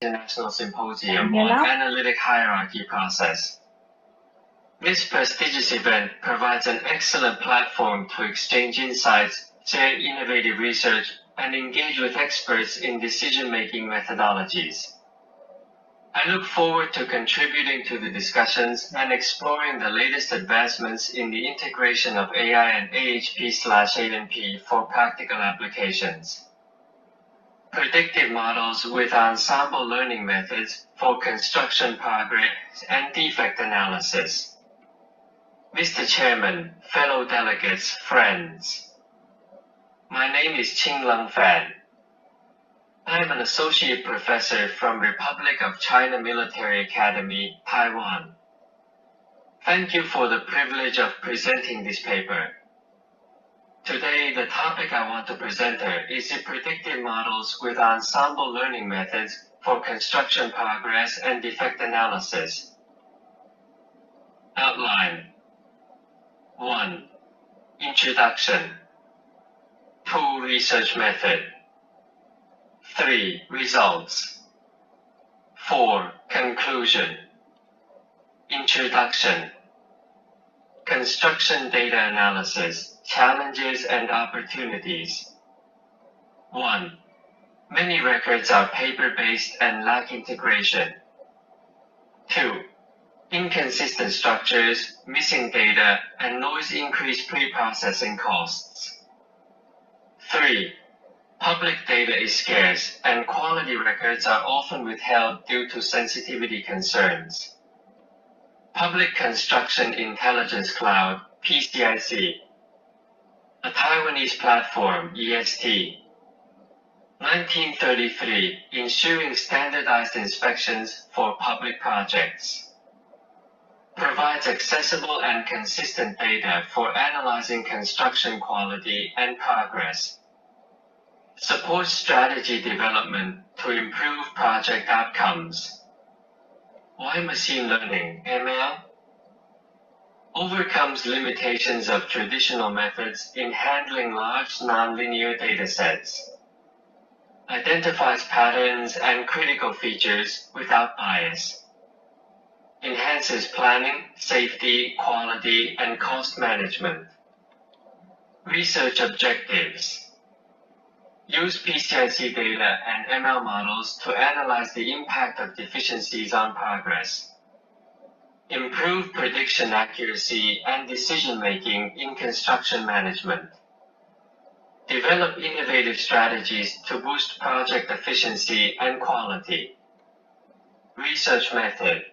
International Symposium on Analytic Hierarchy Process. This prestigious event provides an excellent platform to exchange insights, share innovative research, and engage with experts in decision-making methodologies. I look forward to contributing to the discussions and exploring the latest advancements in the integration of AI and AHP/ANP for practical applications. Predictive models with Ensemble learning methods for construction progress and defect analysis. Mr. Chairman, fellow delegates, friends. My name is Ching-Lung Fan. I am an associate professor from Republic of China Military Academy, Taiwan. Thank you for the privilege of presenting this paper. Today, the topic I want to present is the predictive models with Ensemble learning methods for construction progress and defect analysis. Outline. 1. Introduction. 2. Research method. 3. Results. 4. Conclusion. Introduction. Construction data analysis, challenges and opportunities. 1. Many records are paper-based and lack integration. 2. Inconsistent structures, missing data, and noise increase pre-processing costs. 3. Public data is scarce, and quality records are often withheld due to sensitivity concerns. Public Construction Intelligence Cloud, PCIC. A Taiwanese platform, EST. 1933, ensuring standardized inspections for public projects. Provides accessible and consistent data for analyzing construction quality and progress. Supports strategy development to improve project outcomes. Why machine learning, ML? Overcomes limitations of traditional methods in handling large nonlinear datasets. Identifies patterns and critical features without bias. Enhances planning, safety, quality, and cost management. Research objectives. Use PCIC data and ML models to analyze the impact of deficiencies on progress. Improve prediction accuracy and decision-making in construction management. Develop innovative strategies to boost project efficiency and quality. Research method.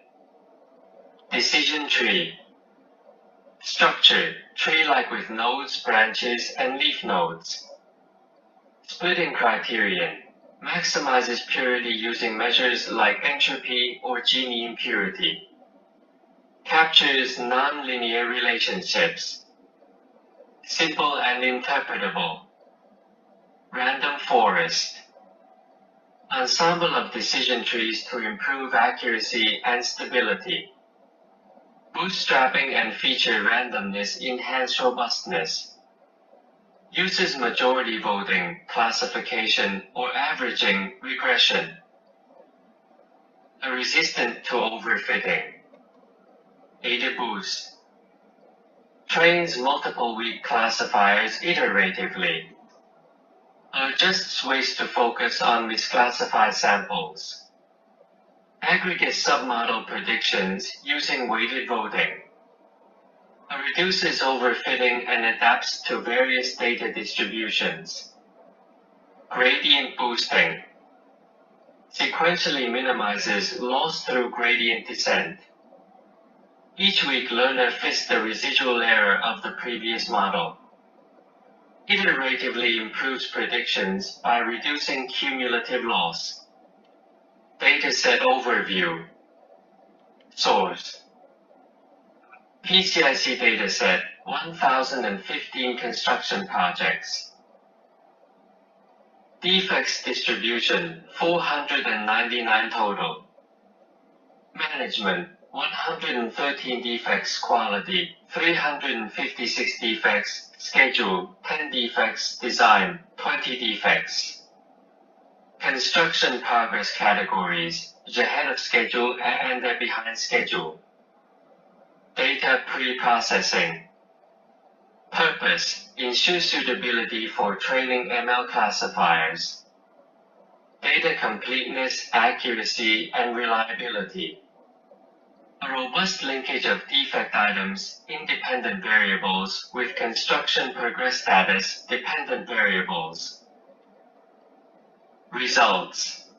Decision tree. Structure, tree-like with nodes, branches, and leaf nodes. Splitting criterion. Maximizes purity using measures like entropy or Gini impurity. Captures nonlinear relationships. Simple and interpretable. Random forest. Ensemble of decision trees to improve accuracy and stability. Bootstrapping and feature randomness enhance robustness. Uses majority voting, classification, or averaging regression. A resistant to overfitting. AdaBoost. Trains multiple weak classifiers iteratively. Adjusts ways to focus on misclassified samples. Aggregate submodel predictions using weighted voting. Reduces overfitting and adapts to various data distributions. Gradient boosting. Sequentially minimizes loss through gradient descent. Each week, learner fits the residual error of the previous model. Iteratively improves predictions by reducing cumulative loss. Dataset overview. Source. PCIC dataset, 1015 construction projects. Defects distribution, 499 total. Management, 113 defects quality, 356 defects schedule, 10 defects design, 20 defects. Construction progress categories: they're ahead of schedule and they're behind schedule. Data pre-processing. Purpose: ensure suitability for training ML classifiers. Data completeness, accuracy, and reliability. A robust linkage of defect items, independent variables, with construction progress status, dependent variables. Results: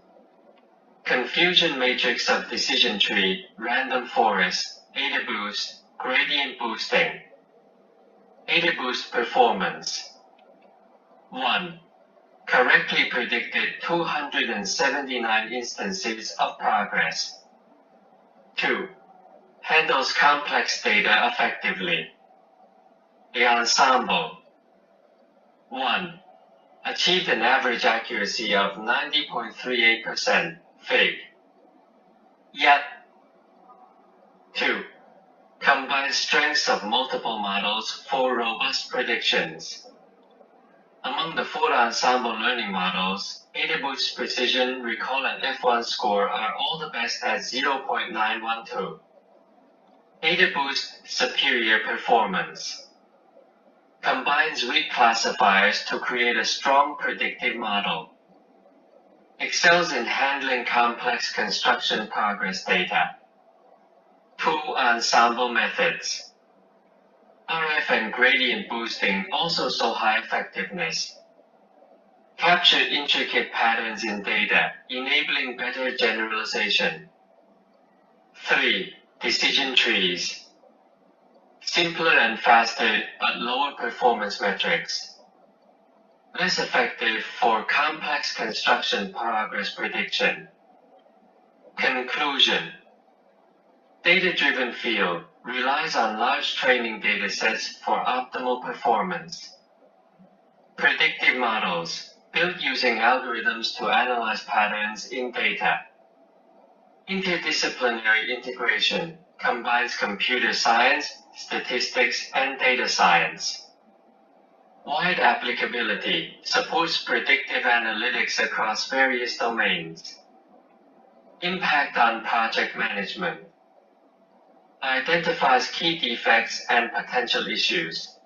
confusion matrix of decision tree, random forest, ADA boost, gradient boosting. ADA boost performance. 1. Correctly predicted 279 instances of progress. 2. Handles complex data effectively. The Ensemble. 1. Achieved an average accuracy of 90.38%, fig. Yet. 2. Combines strengths of multiple models for robust predictions. Among the 4 Ensemble learning models, ADA Boost Precision, Recall, and F1 score are all the best at 0.912. ADA Boost Superior Performance. Combines weak classifiers to create a strong predictive model. Excels in handling complex construction progress data. 2 Ensemble methods. RF and gradient boosting also saw high effectiveness. Captured intricate patterns in data, enabling better generalization. 3. Decision trees. Simpler and faster, but lower performance metrics. Less effective for complex construction progress prediction. Conclusion: data-driven field relies on large training datasets for optimal performance. Predictive models, built using algorithms to analyze patterns in data. Interdisciplinary integration combines computer science, statistics, and data science. Wide applicability supports predictive analytics across various domains. Impact on project management. Identifies key defects and potential issues.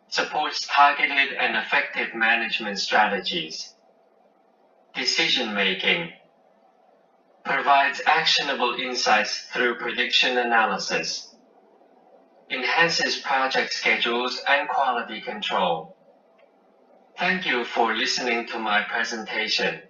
Supports targeted and effective management strategies. Decision-making. Provides actionable insights through prediction analysis. Enhances project schedules and quality control. Thank you for listening to my presentation.